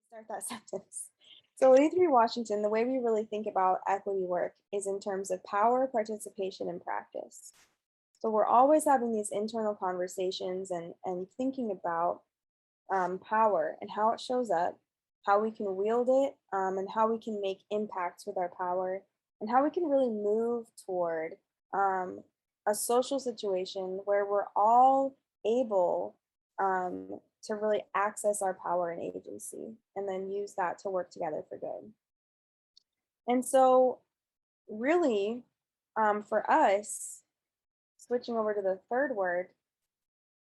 Start that sentence. So at E3 Washington, the way we really think about equity work is in terms of power, participation, and practice. So we're always having these internal conversations and thinking about power and how it shows up, how we can wield it, and how we can make impacts with our power, and how we can really move toward um, a social situation where we're all able to really access our power and agency, and then use that to work together for good. And so, really, for us, switching over to the third word,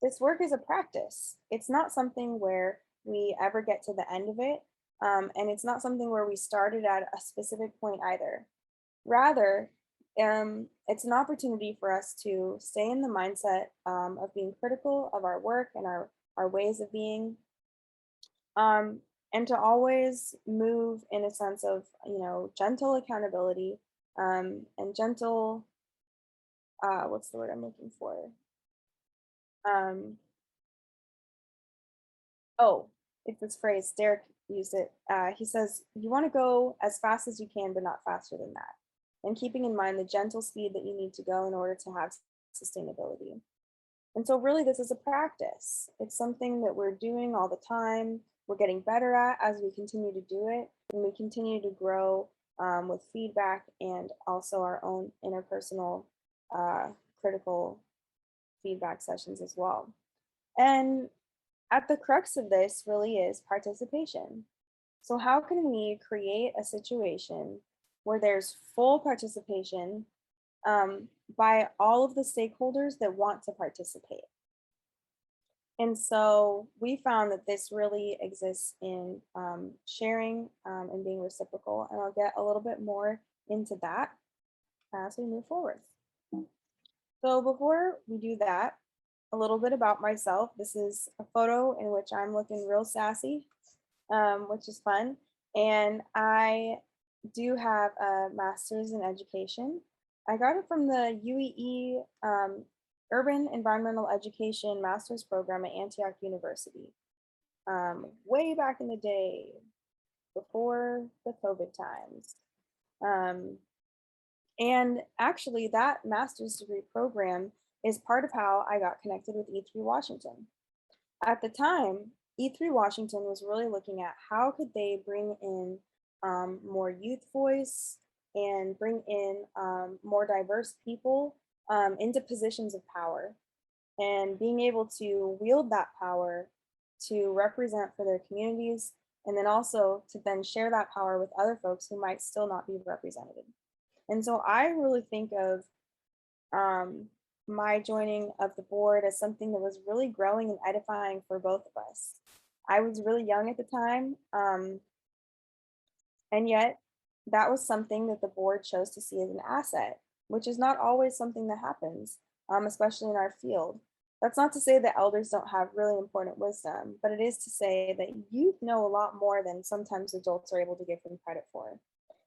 this work is a practice. It's not something where we ever get to the end of it. And it's not something where we started at a specific point either. Rather, it's an opportunity for us to stay in the mindset of being critical of our work and our ways of being, and to always move in a sense of, gentle accountability, and gentle, what's the word I'm looking for? Um, Oh, it's this phrase, Derek used it. He says, you want to go as fast as you can, but not faster than that. And keeping in mind the gentle speed that you need to go in order to have sustainability. And so, really, this is a practice. It's something that we're doing all the time. We're getting better at as we continue to do it, and we continue to grow with feedback and also our own interpersonal critical feedback sessions as well. And at the crux of this really is participation. So, how can we create a situation where there's full participation by all of the stakeholders that want to participate? And so, we found that this really exists in sharing and being reciprocal. And I'll get a little bit more into that as we move forward. So, before we do that, a little bit about myself. This is a photo in which I'm looking real sassy, which is fun. And I do have a master's in education. I got it from the UEE Urban Environmental Education Master's Program at Antioch University, way back in the day, before the COVID times. And actually, that master's degree program is part of how I got connected with E3 Washington. At the time, E3 Washington was really looking at how could they bring in more youth voice and bring in more diverse people into positions of power, and being able to wield that power to represent for their communities, and then also to then share that power with other folks who might still not be represented. And so I really think of my joining of the board as something that was really growing and edifying for both of us. I was really young at the time, and yet that was something that the board chose to see as an asset, which is not always something that happens, especially in our field. That's not to say that elders don't have really important wisdom, but it is to say that youth know a lot more than sometimes adults are able to give them credit for.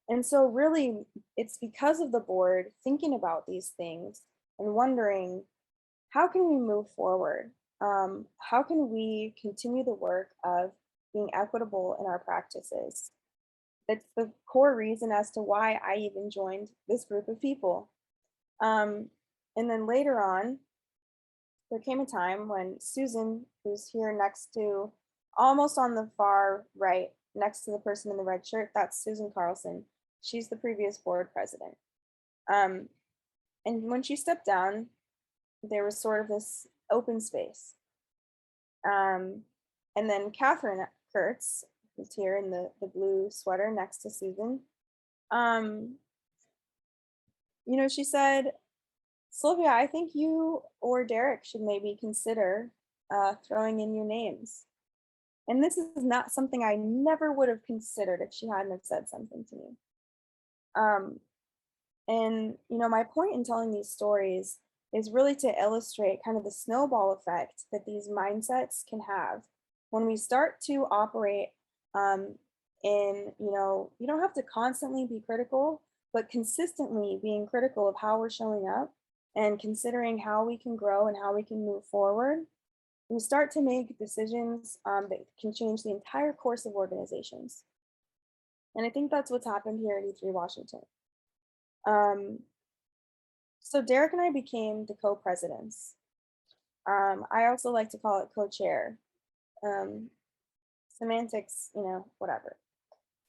And so, really, it's because of the board thinking about these things and wondering, how can we move forward? How can we continue the work of being equitable in our practices? That's the core reason as to why I even joined this group of people. And then later on, there came a time when Susan, who's here next to, almost on the far right, next to the person in the red shirt, that's Susan Carlson. She's the previous board president. And when she stepped down, there was sort of this open space. And then Catherine Kurtz, who's here in the blue sweater next to Susan, she said, Sylvia, I think you or Derek should maybe consider throwing in your names. And this is not something I never would have considered if she hadn't have said something to me. And my point in telling these stories is really to illustrate kind of the snowball effect that these mindsets can have when we start to operate you don't have to constantly be critical, but consistently being critical of how we're showing up and considering how we can grow and how we can move forward. We start to make decisions that can change the entire course of organizations. And I think that's what's happened here at E3 Washington. Um, so Derek and I became the co-presidents. I also like to call it co-chair. Um, Semantics, whatever.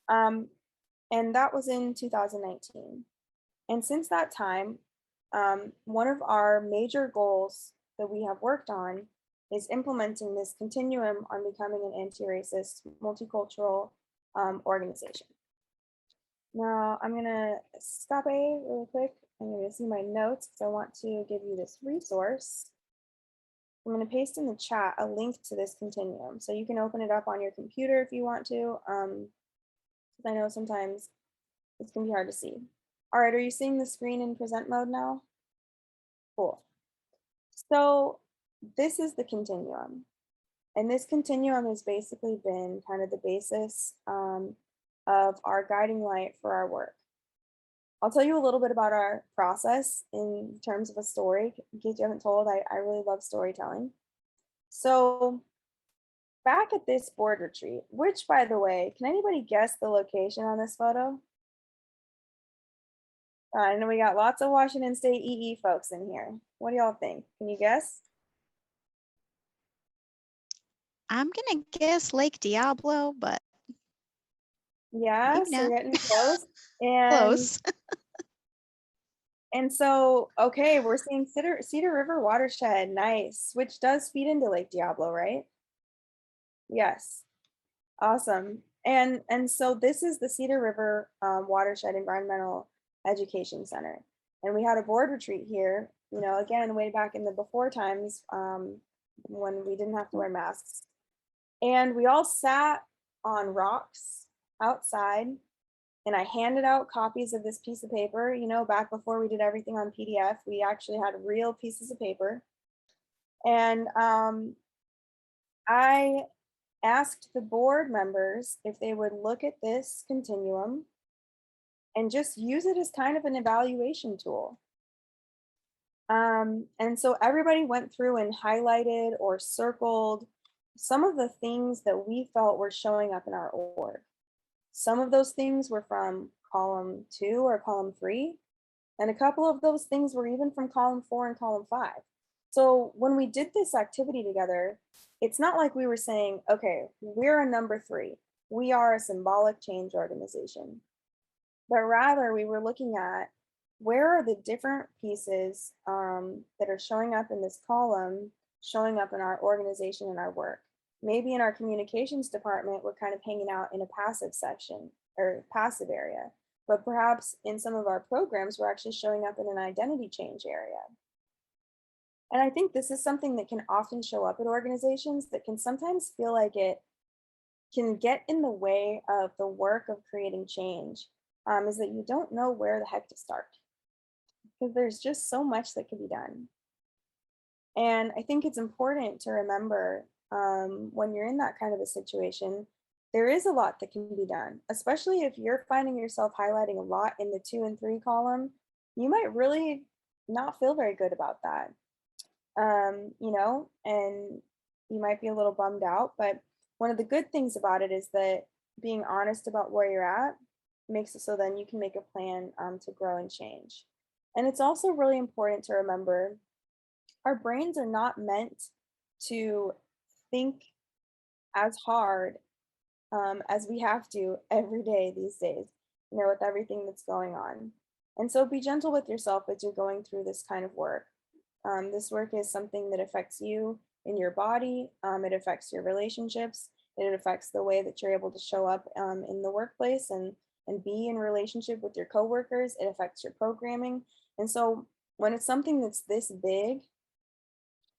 And that was in 2019. And since that time, one of our major goals that we have worked on is implementing this continuum on becoming an anti-racist multicultural organization. Now I'm gonna stop really quick. I'm gonna see my notes because I want to give you this resource. I'm gonna paste in the chat a link to this continuum so you can open it up on your computer if you want to. Because I know sometimes it's gonna be hard to see. All right, are you seeing the screen in present mode now? Cool. So this is the continuum. And this continuum has basically been kind of the basis of our guiding light for our work. I'll tell you a little bit about our process in terms of a story. In case you haven't told, I really love storytelling. So back at this board retreat, which by the way, can anybody guess the location on this photo? I know we got lots of Washington State EE folks in here. What do y'all think? Can you guess? I'm gonna guess Lake Diablo, but yeah, maybe so you're not. getting close. And Close. and so, okay, we're seeing Cedar River watershed, nice, which does feed into Lake Diablo, right? Yes, awesome. And so this is the Cedar River Watershed Environmental Education Center. And we had a board retreat here, again, way back in the before times when we didn't have to wear masks. And we all sat on rocks outside, and I handed out copies of this piece of paper. Back before we did everything on PDF, we actually had real pieces of paper. And I asked the board members if they would look at this continuum and just use it as kind of an evaluation tool. And so everybody went through and highlighted or circled some of the things that we felt were showing up in our org. Some of those things were from column 2 or column 3, and a couple of those things were even from column 4 and column 5. So when we did this activity together, it's not like we were saying, okay, we're a number 3. We are a symbolic change organization. But rather we were looking at where are the different pieces that are showing up in this column, showing up in our organization and our work. Maybe in our communications department, we're kind of hanging out in a passive section or passive area, but perhaps in some of our programs, we're actually showing up in an identity change area. And I think this is something that can often show up at organizations that can sometimes feel like it can get in the way of the work of creating change, is that you don't know where the heck to start because there's just so much that can be done. And I think it's important to remember when you're in that kind of a situation, there is a lot that can be done, especially if you're finding yourself highlighting a lot in the 2 and 3 column. You might really not feel very good about that, and you might be a little bummed out. But one of the good things about it is that being honest about where you're at makes it so then you can make a plan to grow and change. And it's also really important to remember our brains are not meant to think as hard as we have to every day these days, with everything that's going on. And so be gentle with yourself as you're going through this kind of work. This work is something that affects you in your body, it affects your relationships, it affects the way that you're able to show up in the workplace and be in relationship with your coworkers, it affects your programming. And so when it's something that's this big,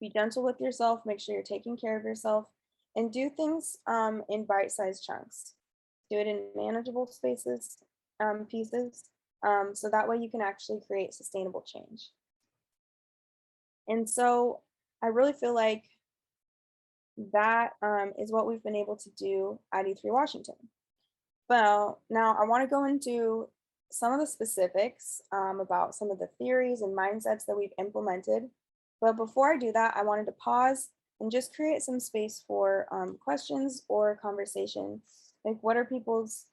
be gentle with yourself, make sure you're taking care of yourself, and do things in bite-sized chunks. Do it in manageable spaces, pieces, so that way you can actually create sustainable change. And so I really feel like that is what we've been able to do at E3 Washington. Well, now I want to go into some of the specifics about some of the theories and mindsets that we've implemented. But before I do that, I wanted to pause and just create some space for questions or conversation. Like, what are people's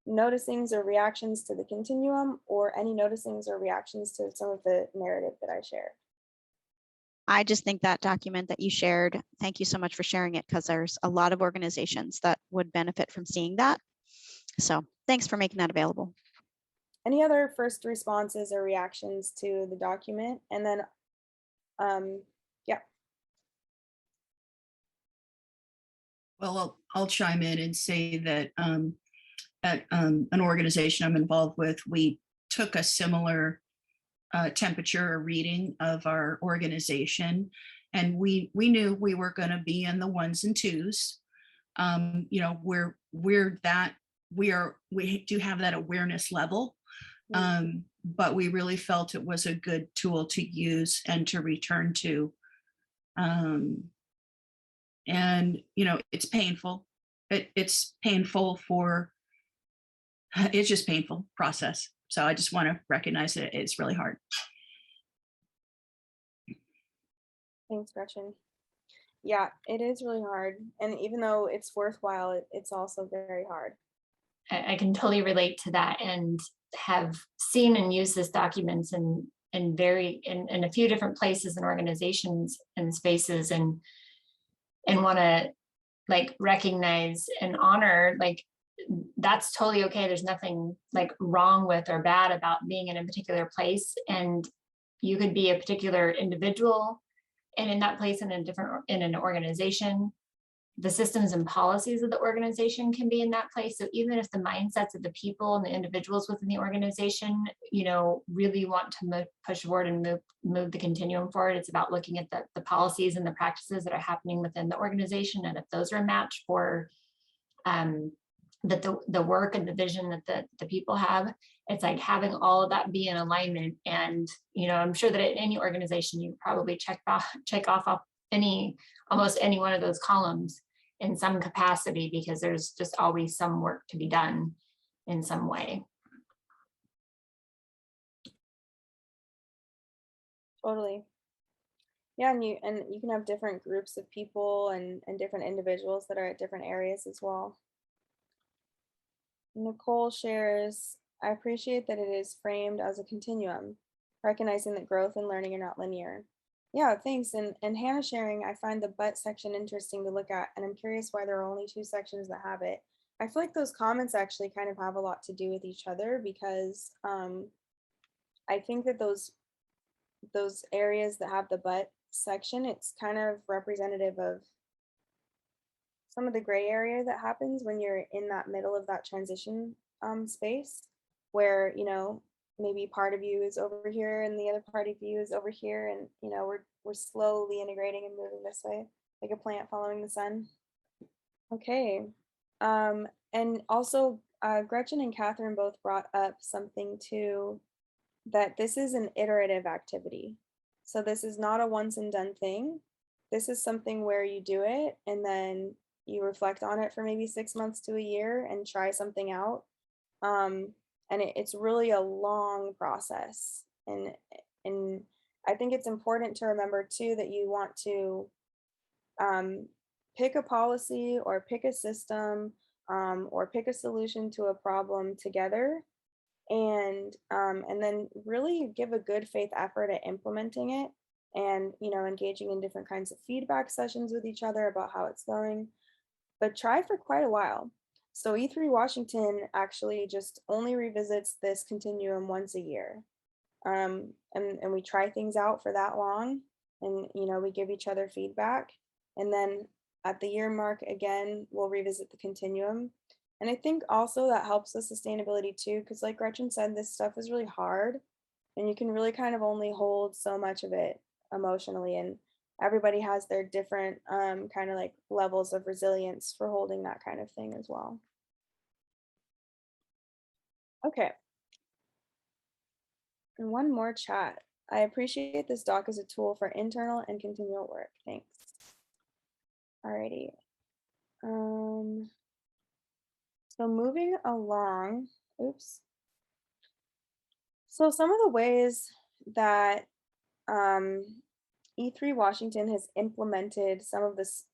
noticings or reactions to the continuum, or any noticings or reactions to some of the narrative that I share? I just think that document that you shared, thank you so much for sharing it, because there's a lot of organizations that would benefit from seeing that. So thanks for making that available. Any other first responses or reactions to the document? And then, yeah. Well, I'll chime in and say that at an organization I'm involved with, we took a similar temperature reading of our organization, and we knew we were going to be in the ones and twos. You know, we do have that awareness level, but we really felt it was a good tool to use and to return to. And you know, it's painful. It's painful it's just painful process. So I just want to recognize that it's really hard. Thanks, Gretchen. Yeah, it is really hard. And even though it's worthwhile, it's also very hard. I can totally relate to that, and have seen and used this documents in a few different places and organizations and spaces, and want to like recognize and honor, like, that's totally okay. There's nothing like wrong with or bad about being in a particular place, and you could be a particular individual and in that place in an organization. The systems and policies of the organization can be in that place. So even if the mindsets of the people and the individuals within the organization, you know, really want to push forward and move the continuum forward, it's about looking at the policies and the practices that are happening within the organization, and if those are a match for the work and the vision that the people have. It's like having all of that be in alignment. And you know, I'm sure that at any organization you probably check off almost any one of those columns in some capacity, because there's just always some work to be done in some way. Totally. Yeah, and you can have different groups of people and different individuals that are at different areas as well. Nicole shares, I appreciate that it is framed as a continuum, recognizing that growth and learning are not linear. Yeah, thanks. And Hannah sharing, I find the but section interesting to look at, and I'm curious why there are only 2 sections that have it. I feel like those comments actually kind of have a lot to do with each other, because I think that those areas that have the but section, it's kind of representative of some of the gray area that happens when you're in that middle of that transition space, where, you know, maybe part of you is over here and the other part of you is over here, and you know, we're slowly integrating and moving this way, like a plant following the sun. Okay, and also Gretchen and Catherine both brought up something too, that this is an iterative activity. So this is not a once and done thing. This is something where you do it and then you reflect on it for maybe 6 months to a year and try something out. And it's really a long process. And I think it's important to remember too that you want to pick a policy or pick a system or pick a solution to a problem together, and then really give a good faith effort at implementing it, and you know, engaging in different kinds of feedback sessions with each other about how it's going, but try for quite a while. So E3 Washington actually just only revisits this continuum once a year, and we try things out for that long, and you know, we give each other feedback, and then at the year mark again we'll revisit the continuum. And I think also that helps with sustainability too, because like Gretchen said, this stuff is really hard and you can really kind of only hold so much of it emotionally, and everybody has their different kind of like levels of resilience for holding that kind of thing as well. Okay. And one more chat. I appreciate this doc as a tool for internal and continual work. Thanks. Alrighty. So moving along, oops. So some of the ways that E3 Washington has implemented some of this.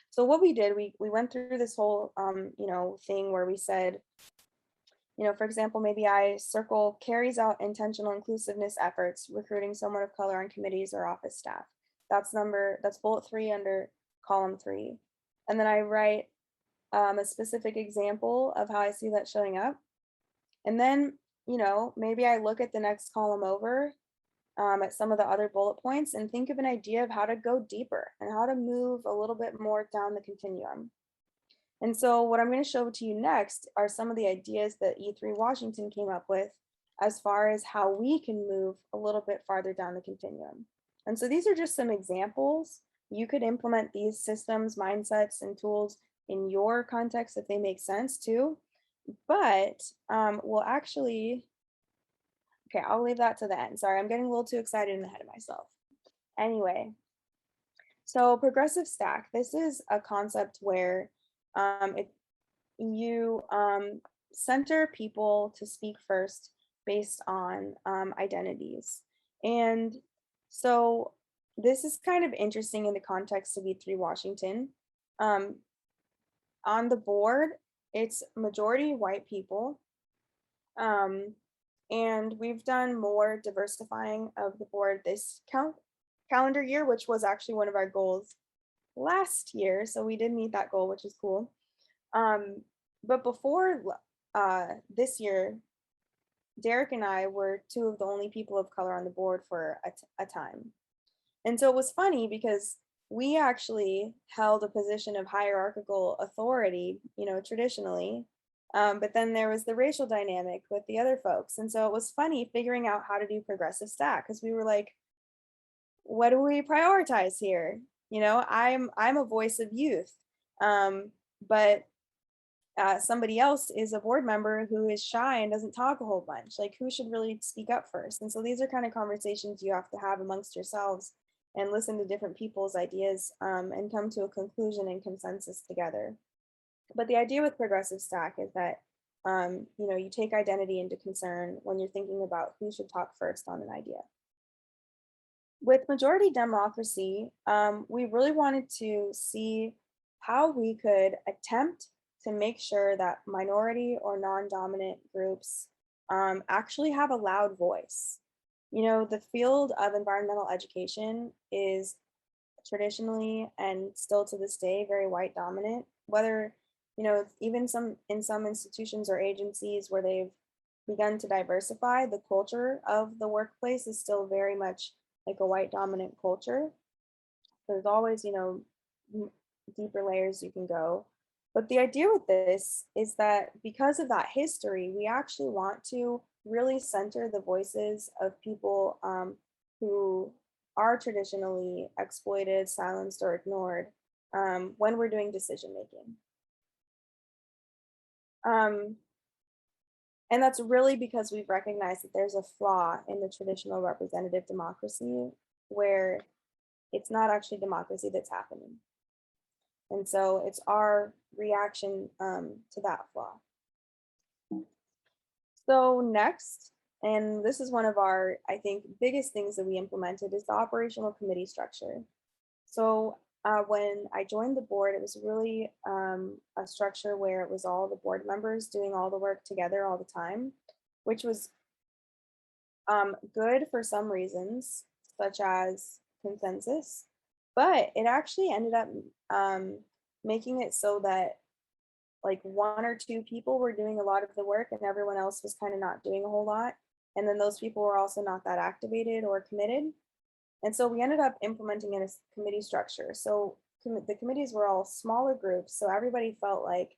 So what we did, we went through this whole, thing where we said, for example, maybe I circle carries out intentional inclusiveness efforts, recruiting someone of color on committees or office staff. That's bullet 3 under column 3. And then I write a specific example of how I see that showing up. And then, maybe I look at the next column over at some of the other bullet points and think of an idea of how to go deeper and how to move a little bit more down the continuum. And so what I'm going to show to you next are some of the ideas that E3 Washington came up with as far as how we can move a little bit farther down the continuum. And so these are just some examples. You could implement these systems, mindsets, and tools in your context if they make sense too. But we'll actually, okay, I'll leave that to the end. Sorry, I'm getting a little too excited and ahead of myself. Anyway, so progressive stack, this is a concept where you center people to speak first based on identities. And so this is kind of interesting in the context of E3 Washington. On the board, it's majority white people. And we've done more diversifying of the board this calendar year, which was actually one of our goals last year. So we did meet that goal, which is cool. But before this year, Derek and I were 2 of the only people of color on the board for a time. And so it was funny because we actually held a position of hierarchical authority, traditionally. But then there was the racial dynamic with the other folks. And so it was funny figuring out how to do progressive stack because we were like, what do we prioritize here? I'm a voice of youth, but somebody else is a board member who is shy and doesn't talk a whole bunch. Like, who should really speak up first? And so these are kind of conversations you have to have amongst yourselves and listen to different people's ideas and come to a conclusion and consensus together. But the idea with progressive stack is that you take identity into concern when you're thinking about who should talk first on an idea. With majority democracy, we really wanted to see how we could attempt to make sure that minority or non-dominant groups actually have a loud voice. The field of environmental education is traditionally and still to this day very white dominant, whether, even in some institutions or agencies where they've begun to diversify, the culture of the workplace is still very much like a white dominant culture. There's always, deeper layers you can go. But the idea with this is that because of that history, we actually want to really center the voices of people who are traditionally exploited, silenced, or ignored when we're doing decision making. And that's really because we've recognized that there's a flaw in the traditional representative democracy where it's not actually democracy that's happening. And so it's our reaction to that flaw. So next, and this is one of our, I think, biggest things that we implemented is the operational committee structure. So when I joined the board, it was really a structure where it was all the board members doing all the work together all the time, which was good for some reasons, such as consensus, but it actually ended up making it so that like 1 or 2 people were doing a lot of the work and everyone else was kind of not doing a whole lot. And then those people were also not that activated or committed. And so we ended up implementing in a committee structure. So the committees were all smaller groups. So everybody felt like,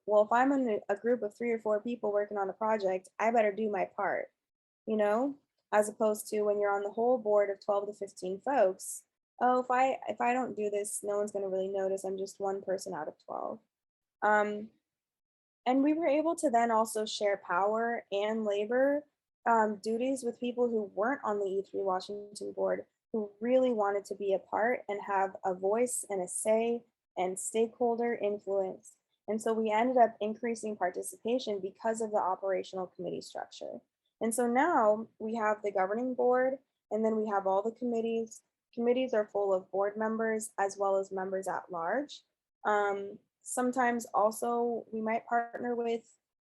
well, if I'm in a group of 3 or 4 people working on a project, I better do my part, as opposed to when you're on the whole board of 12 to 15 folks. Oh, if I don't do this, no one's going to really notice. I'm just one person out of 12. And we were able to then also share power and labor duties with people who weren't on the E3 Washington board, who really wanted to be a part and have a voice and a say and stakeholder influence. And so we ended up increasing participation because of the operational committee structure. And so now we have the governing board, and then we have all the committees, committees are full of board members as well as members at large. Sometimes also we might partner with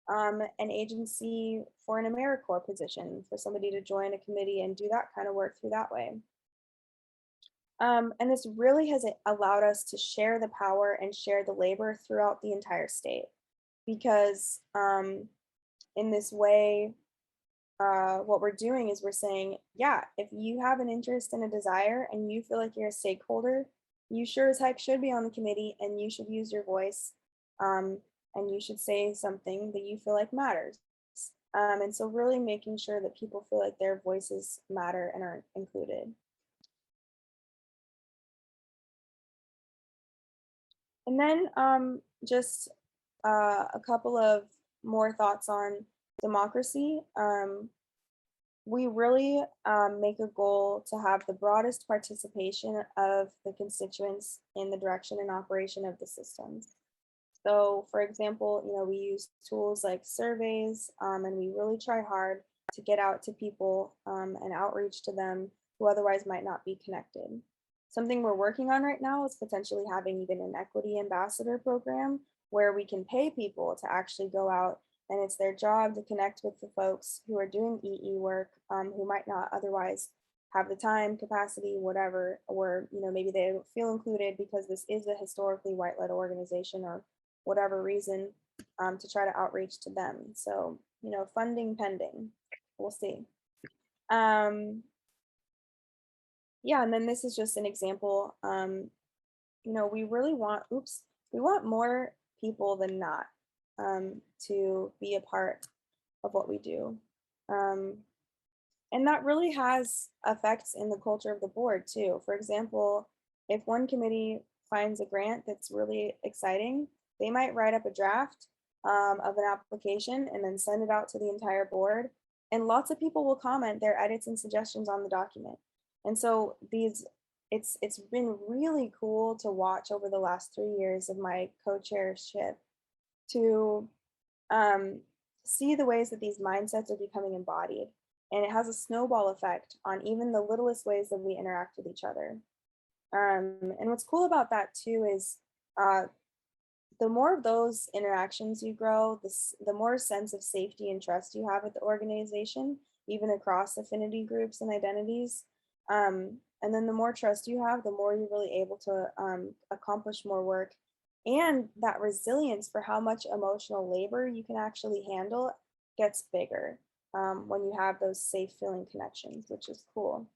an agency for an AmeriCorps position for somebody to join a committee and do that kind of work through that way. And this really has allowed us to share the power and share the labor throughout the entire state, because in this way, what we're doing is we're saying, yeah, if you have an interest and a desire and you feel like you're a stakeholder, you sure as heck should be on the committee, and you should use your voice, and you should say something that you feel like matters. And so really making sure that people feel like their voices matter and are included. And then just a couple of more thoughts on democracy. We really make a goal to have the broadest participation of the constituents in the direction and operation of the systems. So for example, we use tools like surveys, and we really try hard to get out to people and outreach to them who otherwise might not be connected. Something we're working on right now is potentially having even an equity ambassador program where we can pay people to actually go out, and it's their job to connect with the folks who are doing EE work, who might not otherwise have the time, capacity, whatever, or maybe they don't feel included because this is a historically white-led organization or whatever reason, to try to outreach to them. So funding pending, we'll see. Yeah, and then this is just an example. We really want, we want more people than not to be a part of what we do. And that really has effects in the culture of the board too. For example, if one committee finds a grant that's really exciting, they might write up a draft of an application and then send it out to the entire board. And lots of people will comment their edits and suggestions on the document. And so it's been really cool to watch over the last 3 years of my co-chairship to see the ways that these mindsets are becoming embodied. And it has a snowball effect on even the littlest ways that we interact with each other. And what's cool about that too is the more of those interactions you grow, the more sense of safety and trust you have with the organization, even across affinity groups and identities. And then the more trust you have, the more you're really able to accomplish more work. And that resilience for how much emotional labor you can actually handle gets bigger when you have those safe feeling connections, which is cool.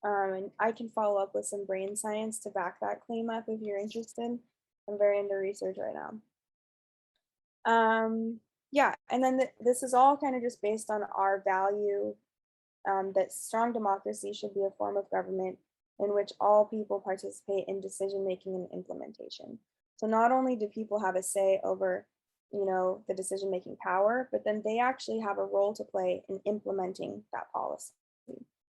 And I can follow up with some brain science to back that claim up if you're interested. I'm very into research right now. Yeah, and then this is all kind of just based on our value that strong democracy should be a form of government in which all people participate in decision making and implementation. So not only do people have a say over, the decision making power, but then they actually have a role to play in implementing that policy.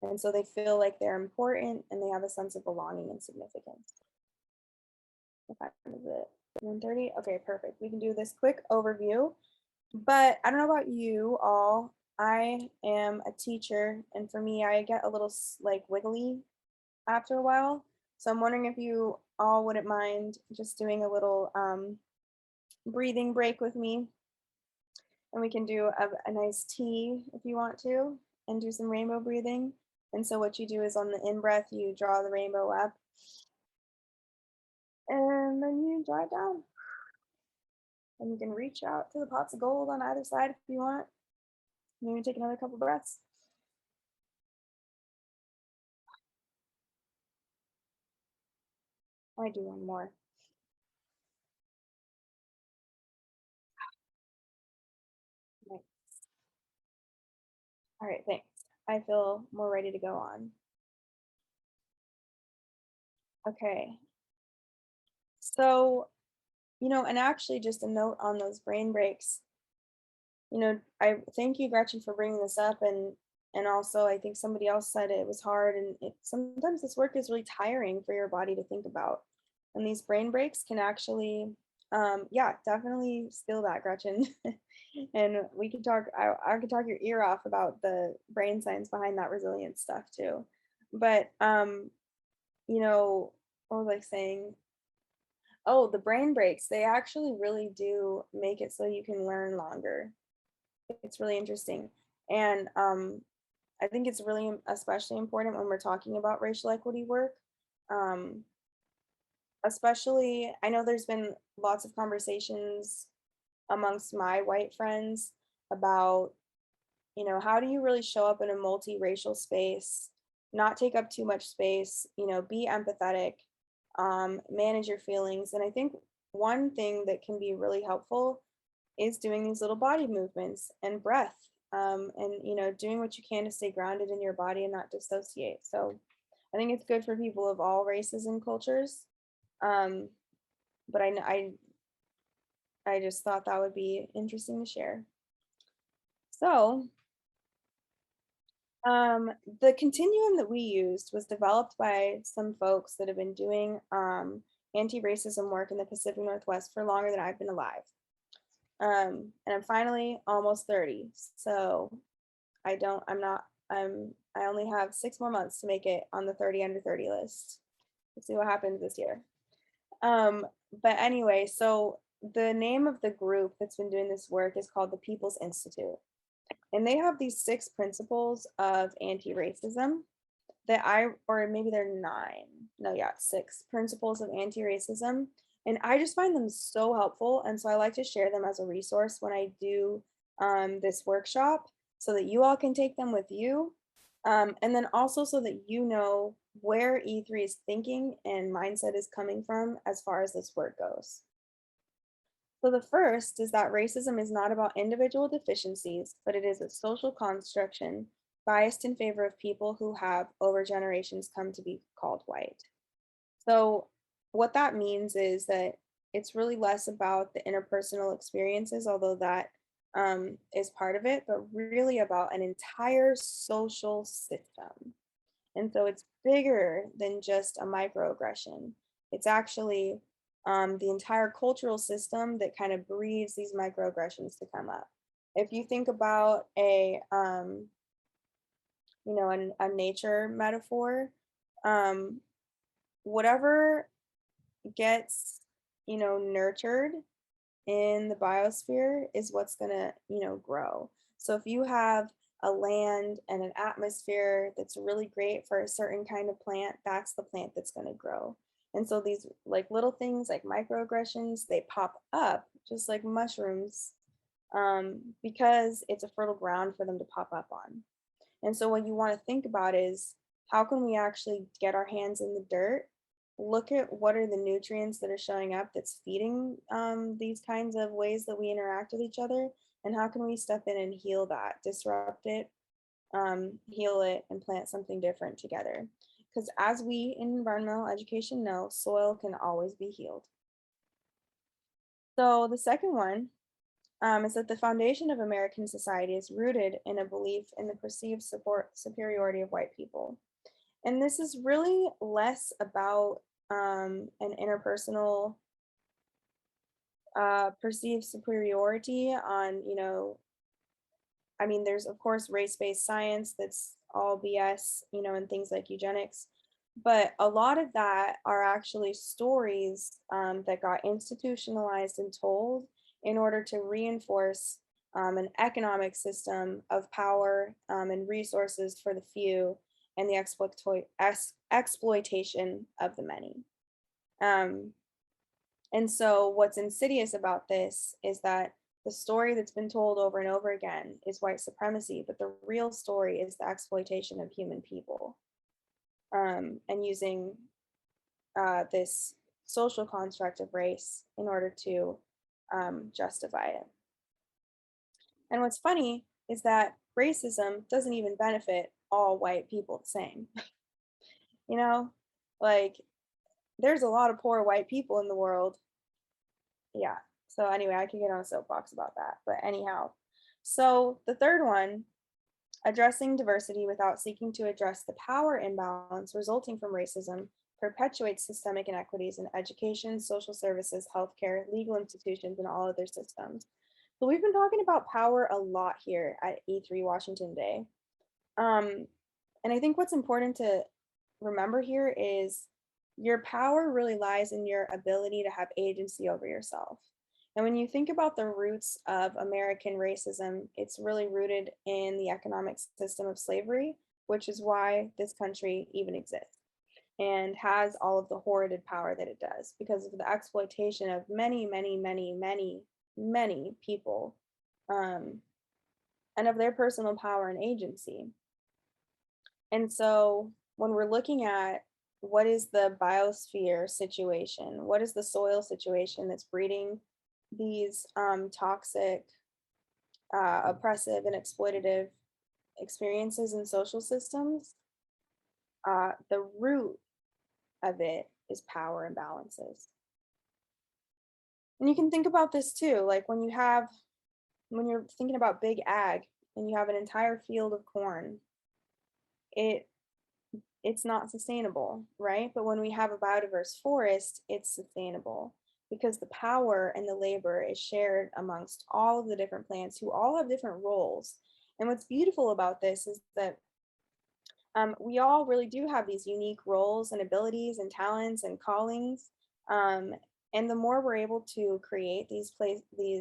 And so they feel like they're important and they have a sense of belonging and significance. What time is it? 1:30? Okay, perfect. We can do this quick overview. But I don't know about you all. I am a teacher, and for me, I get a little like wiggly after a while. So I'm wondering if you all wouldn't mind just doing a little breathing break with me. And we can do a nice tea if you want to, and do some rainbow breathing. And so what you do is on the in-breath, you draw the rainbow up. And then you draw it down. And you can reach out to the pots of gold on either side if you want. Maybe take another couple breaths. I do one more. Nice. All right, thanks. I feel more ready to go on. Okay. So, and actually just a note on those brain breaks. I thank you, Gretchen, for bringing this up, and also I think somebody else said it was hard, and sometimes this work is really tiring for your body to think about, and these brain breaks can actually, yeah, definitely steal that, Gretchen. And we can talk. I could talk your ear off about the brain science behind that resilience stuff too, but you know, what was I saying? Oh, the brain breaks, they actually really do make it so you can learn longer. It's really interesting. And I think it's really especially important when we're talking about racial equity work. Um, Especially, I know there's been lots of conversations amongst my white friends about, how do you really show up in a multiracial space, not take up too much space, be empathetic, manage your feelings. And I think one thing that can be really helpful is doing these little body movements and breath, and doing what you can to stay grounded in your body and not dissociate. So I think it's good for people of all races and cultures. Um, but I just thought that would be interesting to share. So the continuum that we used was developed by some folks that have been doing anti-racism work in the Pacific Northwest for longer than I've been alive. And I'm finally almost 30. So I only have 6 more months to make it on the 30 under 30 list. Let's see what happens this year. But anyway, so the name of the group that's been doing this work is called the People's Institute. And they have these 6 principles of anti-racism or maybe they're 9. No, yeah, 6 principles of anti-racism. And I just find them so helpful. And so I like to share them as a resource when I do this workshop so that you all can take them with you. And then also so that you know where E3 is thinking and mindset is coming from as far as this work goes. So the first is that racism is not about individual deficiencies, but it is a social construction biased in favor of people who have over generations come to be called white. So what that means is that it's really less about the interpersonal experiences, although that is part of it, but really about an entire social system. And so it's bigger than just a microaggression. It's actually the entire cultural system that kind of breeds these microaggressions to come up. If you think about a nature metaphor, whatever gets nurtured in the biosphere is what's gonna grow. So if you have a land and an atmosphere that's really great for a certain kind of plant, that's the plant that's going to grow. And so these like little things like microaggressions, they pop up just like mushrooms because it's a fertile ground for them to pop up on. And so what you want to think about is how can we actually get our hands in the dirt, look at what are the nutrients that are showing up that's feeding these kinds of ways that we interact with each other, and how can we step in and heal that, disrupt it, heal it, and plant something different together. Because as we in environmental education know, soil can always be healed. So the second one is that the foundation of American society is rooted in a belief in the perceived superiority of white people. And this is really less about an interpersonal perceived superiority on, there's of course race-based science that's all BS, and things like eugenics. But a lot of that are actually stories that got institutionalized and told in order to reinforce an economic system of power and resources for the few and the exploitation of the many. And so what's insidious about this is that the story that's been told over and over again is white supremacy, but the real story is the exploitation of human people, and using this social construct of race in order to justify it. And what's funny is that racism doesn't even benefit all white people the same. Like there's a lot of poor white people in the world. Yeah. So anyway, I could get on a soapbox about that. But anyhow, so the third one, addressing diversity without seeking to address the power imbalance resulting from racism perpetuates systemic inequities in education, social services, healthcare, legal institutions, and all other systems. So we've been talking about power a lot here at E3 Washington Day. And I think what's important to remember here is your power really lies in your ability to have agency over yourself. And when you think about the roots of American racism, it's really rooted in the economic system of slavery, which is why this country even exists and has all of the hoarded power that it does because of the exploitation of many, many, many, many, many people, and of their personal power and agency. And so when we're looking at what is the biosphere situation, what is the soil situation that's breeding these toxic, oppressive, and exploitative experiences in social systems, the root of it is power imbalances. And you can think about this too, like when you're thinking about big ag and you have an entire field of corn, it's not sustainable, right? But when we have a biodiverse forest, it's sustainable because the power and the labor is shared amongst all of the different plants who all have different roles. And what's beautiful about this is that we all really do have these unique roles and abilities and talents and callings. And the more we're able to create these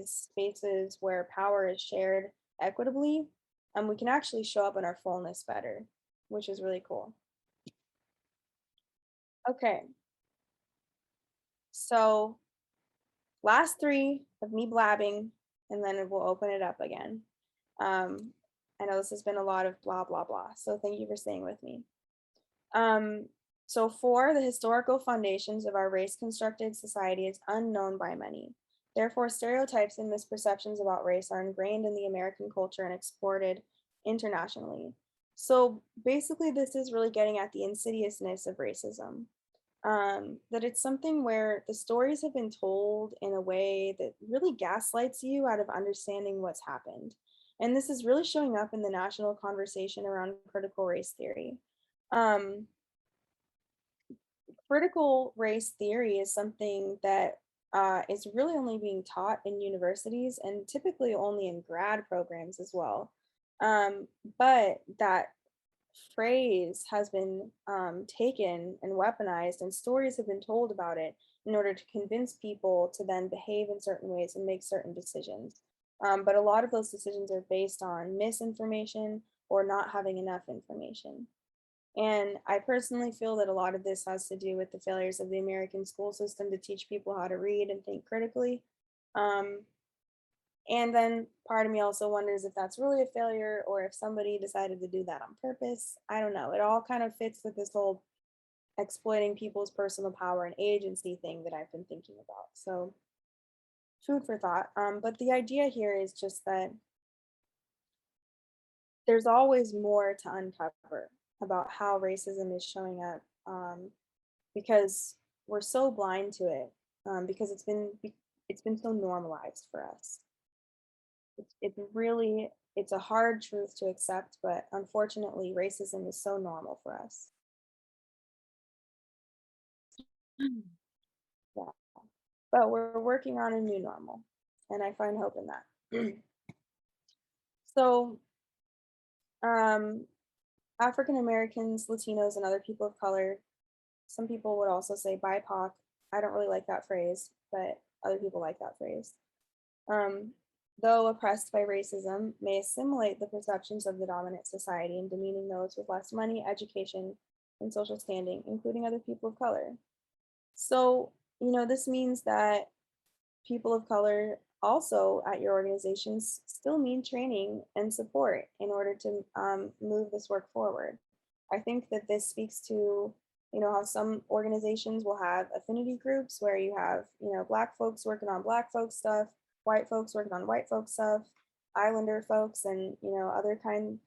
spaces where power is shared equitably, we can actually show up in our fullness better, which is really cool. Okay. So last 3 of me blabbing, and then we'll open it up again. I know this has been a lot of blah, blah, blah. So thank you for staying with me. So 4, the historical foundations of our race-constructed society is unknown by many. Therefore, stereotypes and misperceptions about race are ingrained in the American culture and exported internationally. So basically, this is really getting at the insidiousness of racism. That it's something where the stories have been told in a way that really gaslights you out of understanding what's happened. And this is really showing up in the national conversation around critical race theory. Critical race theory is something that is really only being taught in universities and typically only in grad programs as well. But that phrase has been taken and weaponized, and stories have been told about it in order to convince people to then behave in certain ways and make certain decisions. But a lot of those decisions are based on misinformation or not having enough information. And I personally feel that a lot of this has to do with the failures of the American school system to teach people how to read and think critically. And then part of me also wonders if that's really a failure or if somebody decided to do that on purpose. I don't know. It all kind of fits with this whole exploiting people's personal power and agency thing that I've been thinking about. So food for thought. But the idea here is just that there's always more to uncover about how racism is showing up, because we're so blind to it, because it's been so normalized for us. It's a hard truth to accept, but unfortunately racism is so normal for us. Yeah. But we're working on a new normal, and I find hope in that. So African Americans, Latinos, and other people of color, some people would also say BIPOC. I don't really like that phrase, but other people like that phrase. Though oppressed by racism, may assimilate the perceptions of the dominant society and demeaning those with less money, education, and social standing, including other people of color. So, this means that people of color also at your organizations still need training and support in order to move this work forward. I think that this speaks to, how some organizations will have affinity groups where you have, Black folks working on Black folks stuff, white folks working on white folks stuff, Islander folks and, other kinds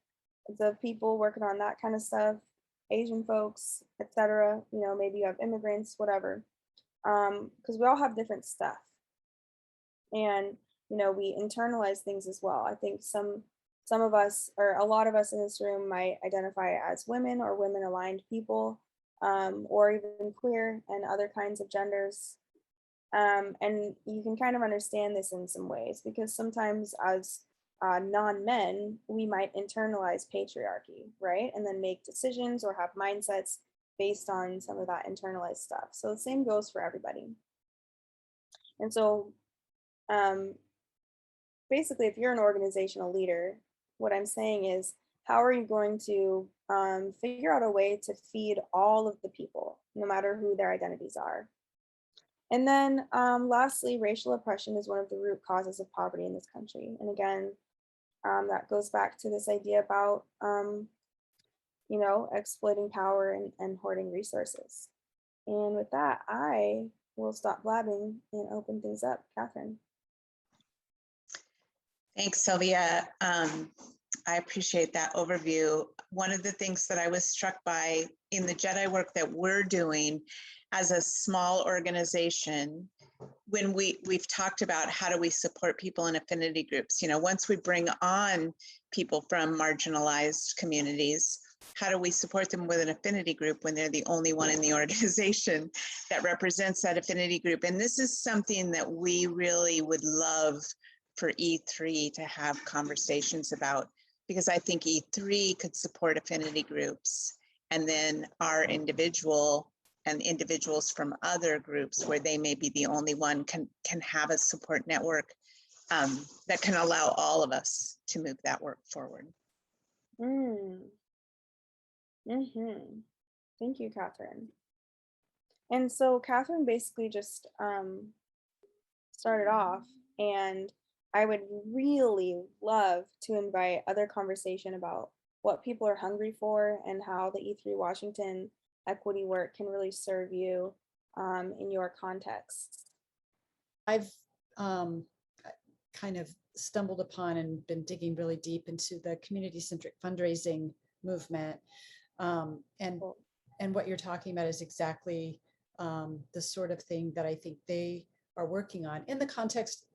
of people working on that kind of stuff, Asian folks, etc. Maybe you have immigrants, whatever, because we all have different stuff. And, we internalize things as well. I think some of us, or a lot of us in this room, might identify as women or women aligned people, or even queer and other kinds of genders. And you can kind of understand this in some ways, because sometimes as non-men, we might internalize patriarchy, right? And then make decisions or have mindsets based on some of that internalized stuff. So the same goes for everybody. And so basically, if you're an organizational leader, what I'm saying is, how are you going to figure out a way to feed all of the people, no matter who their identities are? And then lastly, racial oppression is one of the root causes of poverty in this country. And again, that goes back to this idea about, you know, exploiting power and hoarding resources. And with that, I will stop blabbing and open things up. Catherine. Thanks, Sylvia. I appreciate that overview. One of the things that I was struck by in the Jedi work that we're doing as a small organization, when we've talked about how do we support people in affinity groups, you know, once we bring on people from marginalized communities, how do we support them with an affinity group when they're the only one in the organization that represents that affinity group? And this is something that we really would love for E3 to have conversations about, because I think E3 could support affinity groups, and then our individual and individuals from other groups where they may be the only one can have a support network that can allow all of us to move that work forward. Thank you, Catherine. And so Catherine basically just started off, and I would really love to invite other conversation about what people are hungry for and how the E3 Washington equity work can really serve you in your context. I've kind of stumbled upon and been digging really deep into the community-centric fundraising movement. And what you're talking about is exactly the sort of thing that I think they are working on in the context.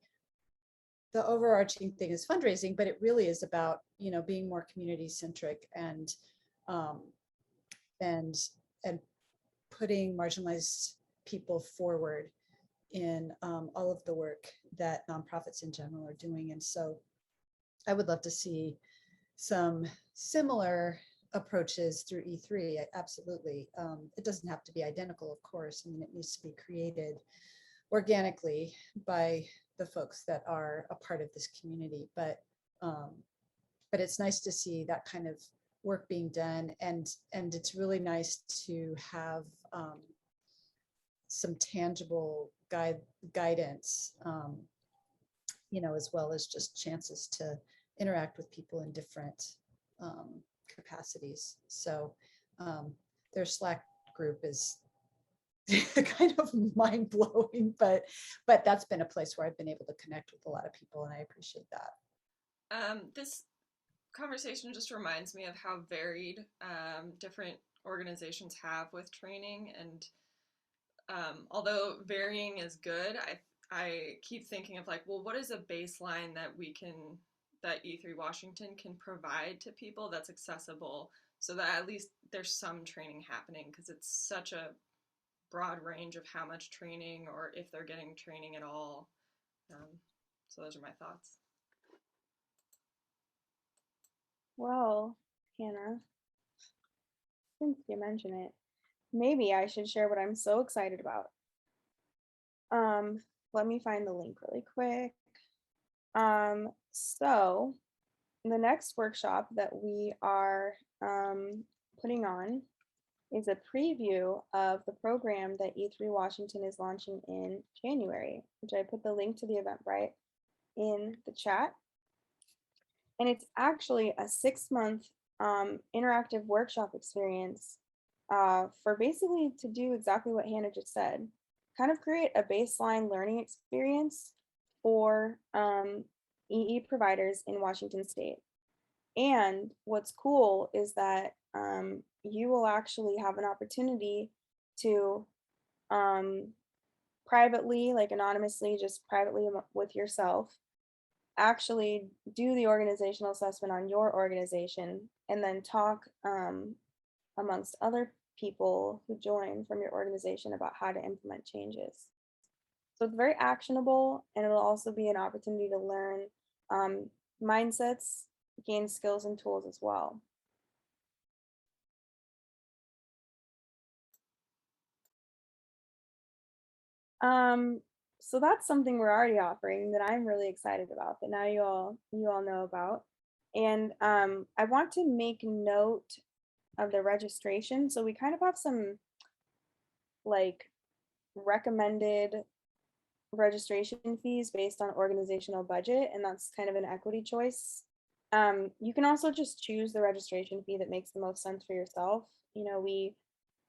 The overarching thing is fundraising, but it really is about, you know, being more community-centric and putting marginalized people forward in all of the work that nonprofits in general are doing. And so I would love to see some similar approaches through E3. Absolutely. It doesn't have to be identical, of course. I mean, it needs to be created organically by the folks that are a part of this community. But it's nice to see that kind of work being done. And it's really nice to have some tangible guidance, you know, as well as just chances to interact with people in different capacities. So their Slack group is kind of mind-blowing, but that's been a place where I've been able to connect with a lot of people, and I appreciate that. This conversation just reminds me of how varied different organizations have with training, and although varying is good, I keep thinking of like, well, what is a baseline that that E3 Washington can provide to people that's accessible, so that at least there's some training happening, because it's such a broad range of how much training, or if they're getting training at all. So those are my thoughts. Well, Hannah, since you mention it, maybe I should share what I'm so excited about. Let me find the link really quick. So the next workshop that we are putting on is a preview of the program that E3 Washington is launching in January, which I put the link to the Eventbrite in the chat. And it's actually a 6-month interactive workshop experience for basically to do exactly what Hannah just said, kind of create a baseline learning experience for EE providers in Washington State. And what's cool is that you will actually have an opportunity to privately, like anonymously, just privately with yourself, actually do the organizational assessment on your organization, and then talk amongst other people who join from your organization about how to implement changes. So it's very actionable, and it'll also be an opportunity to learn mindsets, gain skills and tools as well. So that's something we're already offering that I'm really excited about, that now you all know about. And I want to make note of the registration. So we kind of have some like recommended registration fees based on organizational budget, and that's kind of an equity choice. You can also just choose the registration fee that makes the most sense for yourself. You know, we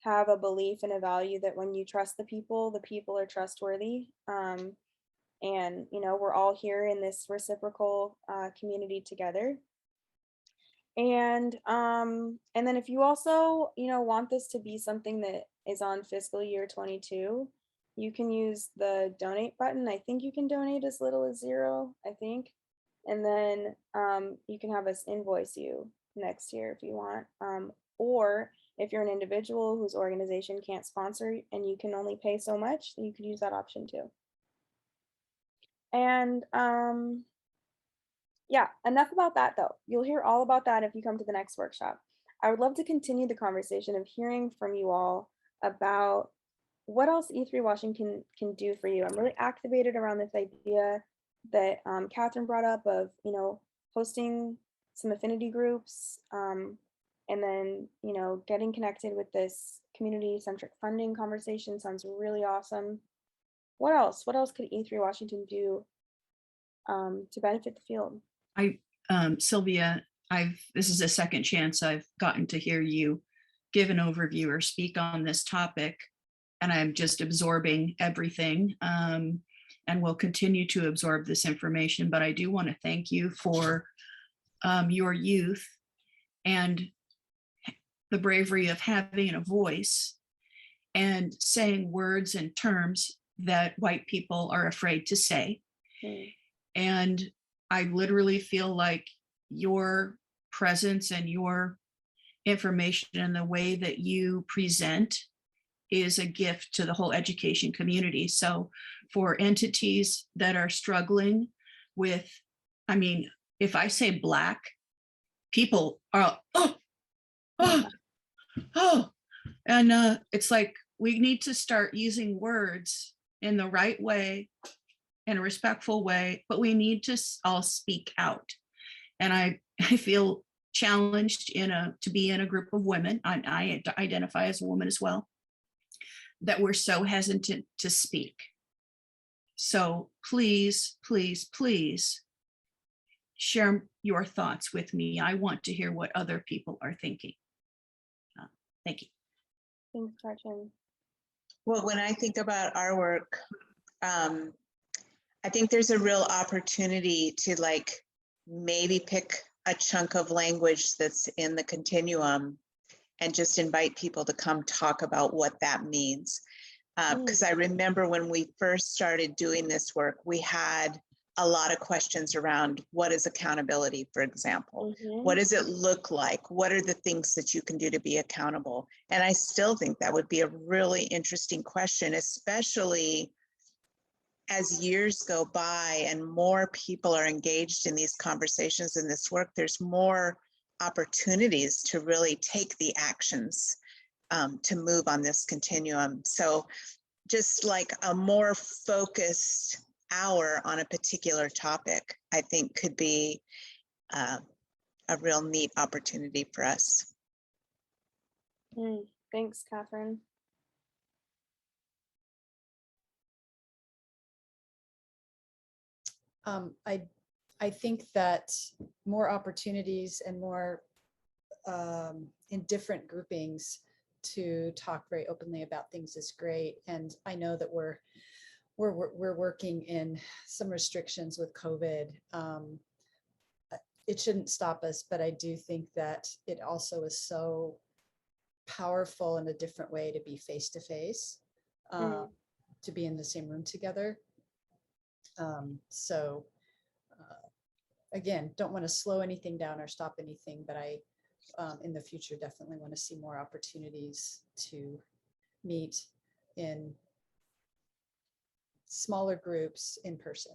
have a belief and a value that when you trust the people are trustworthy. And you know, we're all here in this reciprocal community together. And then if you also, you know, want this to be something that is on fiscal year 22, you can use the donate button. I think you can donate as little as $0, I think. And then you can have us invoice you next year if you want. Or if you're an individual whose organization can't sponsor and you can only pay so much, then you could use that option too. And yeah, enough about that though. You'll hear all about that if you come to the next workshop. I would love to continue the conversation of hearing from you all about what else E3 Washington can do for you. I'm really activated around this idea that Catherine brought up of, you know, hosting some affinity groups, and then, you know, getting connected with this community-centric funding conversation sounds really awesome. What else? What else could E3 Washington do to benefit the field? Sylvia, this is the second chance I've gotten to hear you give an overview or speak on this topic, and I'm just absorbing everything, and will continue to absorb this information. But I do want to thank you for your youth and the bravery of having a voice and saying words and terms that white people are afraid to say. And I literally feel like your presence and your information and the way that you present is a gift to the whole education community. So for entities that are struggling with, I mean, if I say Black, people are, and it's like, we need to start using words in the right way, in a respectful way, but we need to all speak out. And I feel challenged to be in a group of women, I identify as a woman as well, that we're so hesitant to speak. So please, please, please share your thoughts with me. I want to hear what other people are thinking. Thank you. Thanks, Gretchen. Well, when I think about our work, I think there's a real opportunity to like maybe pick a chunk of language that's in the continuum and just invite people to come talk about what that means. Because I remember when we first started doing this work, we had a lot of questions around what is accountability, for example. What does it look like? What are the things that you can do to be accountable? And I still think that would be a really interesting question, especially as years go by and more people are engaged in these conversations and this work, there's more opportunities to really take the actions to move on this continuum. So just like a more focused hour on a particular topic, I think could be a real neat opportunity for us. Thanks, Catherine. I think that more opportunities and more in different groupings to talk very openly about things is great. And I know that we're working in some restrictions with COVID. It shouldn't stop us, but I do think that it also is so powerful in a different way to be face to face, to be in the same room together. So again, don't want to slow anything down or stop anything, but I, in the future, definitely want to see more opportunities to meet in smaller groups in person.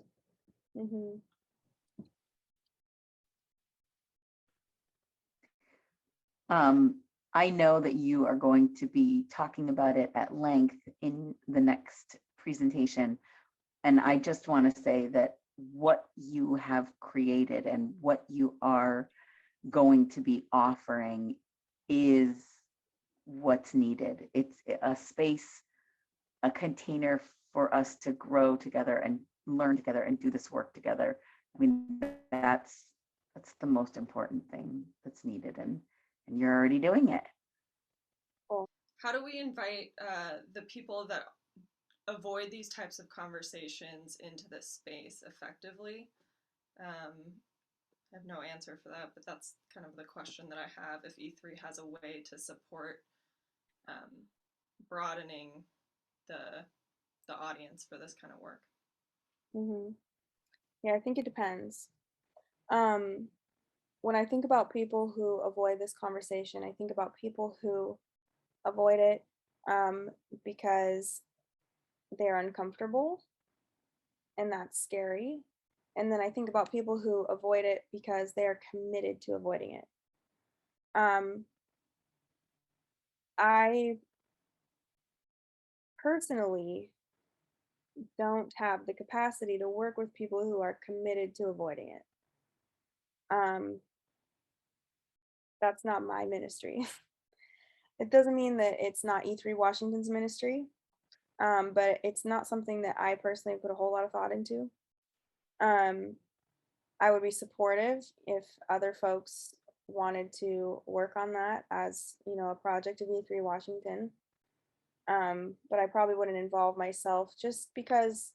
I know that you are going to be talking about it at length in the next presentation. And I just want to say that what you have created and what you are going to be offering is what's needed. It's a space, a container for us to grow together and learn together and do this work together. I mean, that's the most important thing that's needed, and you're already doing it. How do we invite the people that avoid these types of conversations into this space effectively? I have no answer for that, but that's kind of the question that I have. If E3 has a way to support broadening the audience for this kind of work. Mm-hmm. Yeah, I think it depends. When I think about people who avoid this conversation, I think about people who avoid it because they're uncomfortable, and that's scary. And then I think about people who avoid it because they are committed to avoiding it. I personally don't have the capacity to work with people who are committed to avoiding it. That's not my ministry. It doesn't mean that it's not E3 Washington's ministry, but it's not something that I personally put a whole lot of thought into. I would be supportive if other folks wanted to work on that as, you know, a project of E3 Washington. But I probably wouldn't involve myself just because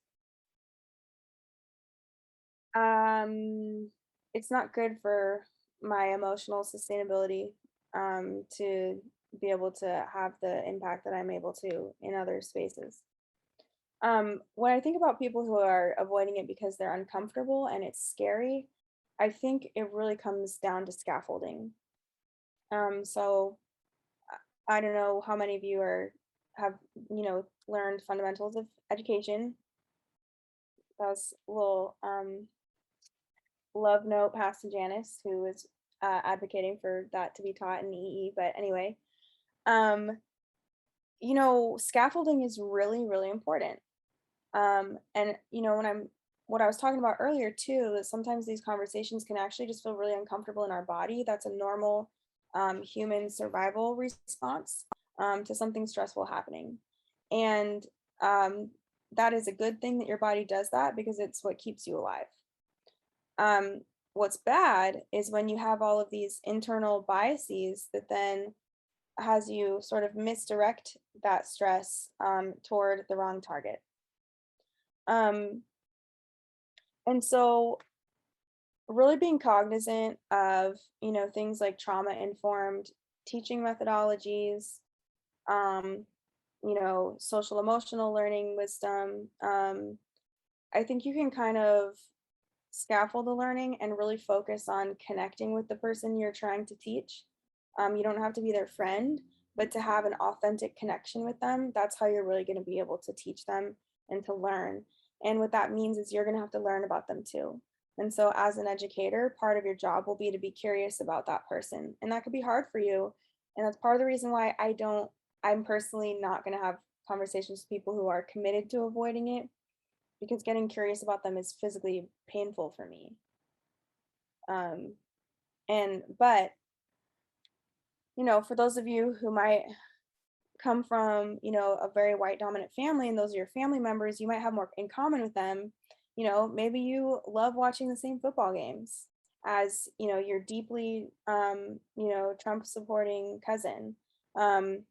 it's not good for my emotional sustainability to be able to have the impact that I'm able to in other spaces. When I think about people who are avoiding it because they're uncomfortable and it's scary, I think it really comes down to scaffolding. So I don't know how many of you have, you know, learned fundamentals of education. That was a little love note passed to Janice, who is advocating for that to be taught in EE. But anyway, you know, scaffolding is really, really important. And you know, what I was talking about earlier too, that sometimes these conversations can actually just feel really uncomfortable in our body. That's a normal human survival response to something stressful happening. And that is a good thing that your body does that, because it's what keeps you alive. What's bad is when you have all of these internal biases that then has you sort of misdirect that stress toward the wrong target. And so really being cognizant of, you know, things like trauma-informed teaching methodologies, you know, social emotional learning wisdom. I think you can kind of scaffold the learning and really focus on connecting with the person you're trying to teach. You don't have to be their friend, but to have an authentic connection with them, that's how you're really going to be able to teach them and to learn. And what that means is you're going to have to learn about them too. And so as an educator, part of your job will be to be curious about that person. And that could be hard for you. And that's part of the reason why I'm personally not going to have conversations with people who are committed to avoiding it, because getting curious about them is physically painful for me. But, you know, for those of you who might come from, you know, a very white dominant family, and those are your family members, you might have more in common with them. You know, maybe you love watching the same football games as, you know, your deeply, you know, Trump supporting cousin. And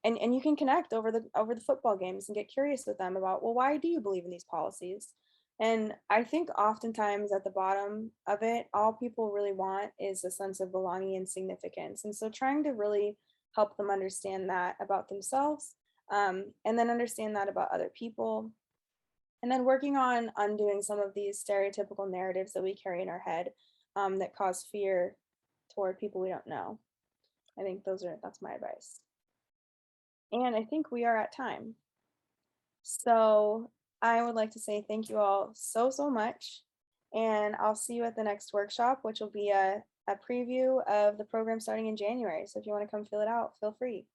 you can connect over the football games and get curious with them about, well, why do you believe in these policies? And I think oftentimes at the bottom of it, all people really want is a sense of belonging and significance. And so trying to really help them understand that about themselves, and then understand that about other people, and then working on undoing some of these stereotypical narratives that we carry in our head that cause fear toward people we don't know. I think that's my advice. And I think we are at time. So I would like to say thank you all so much. And I'll see you at the next workshop, which will be a preview of the program starting in January. So if you want to come fill it out, feel free.